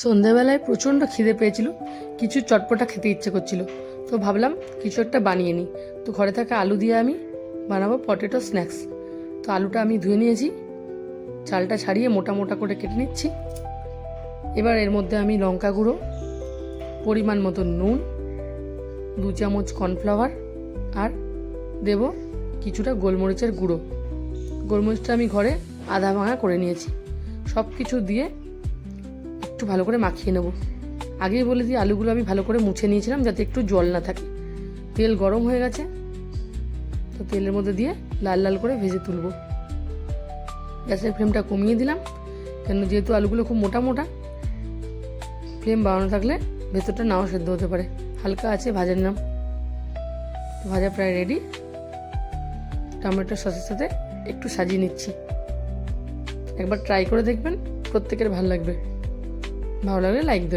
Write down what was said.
সন্ধেবেলায় প্রচণ্ড খিদে পেয়েছিল, কিছু চটপটা খেতে ইচ্ছে করছিল, তো ভাবলাম কিছু একটা বানিয়ে নিই। তো ঘরে থাকা আলু দিয়ে আমি বানাবো পটেটো স্ন্যাক্স। তো আলুটা আমি ধুয়ে নিয়েছি, চালটা ছাড়িয়ে মোটা মোটা করে কেটে নিচ্ছি। এবার এর মধ্যে আমি লঙ্কা গুঁড়ো, পরিমাণ মতো নুন, 2 চামচ কর্নফ্লাওয়ার আর দেব কিছুটা গোলমরিচের গুঁড়ো। গোলমরিচটা আমি ঘরে আধা ভাঙা করে নিয়েছি। সব কিছু দিয়ে একটু ভালো করে মাখিয়ে নেব। আগেই বলে দিই, আলুগুলো আমি ভালো করে মুছে নিয়েছিলাম যাতে একটু জল না থাকে। তেল গরম হয়ে গেছে, তো তেলের মধ্যে দিয়ে লাল লাল করে ভেজে তুলব। গ্যাসের ফ্লেমটা কমিয়ে দিলাম, কেন যেহেতু আলুগুলো খুব মোটা মোটা, ফ্লেম বাড়ানো থাকলে ভেতরটা নাও সেদ্ধ হতে পারে। হালকা আছে ভাজা নিলাম, ভাজা প্রায় রেডি। টমেটো সসের সাথে একটু সাজিয়ে নিচ্ছি। একবার ট্রাই করে দেখবেন, প্রত্যেকের ভালো লাগবে। ভালো লাগলে লাইক দেবেন।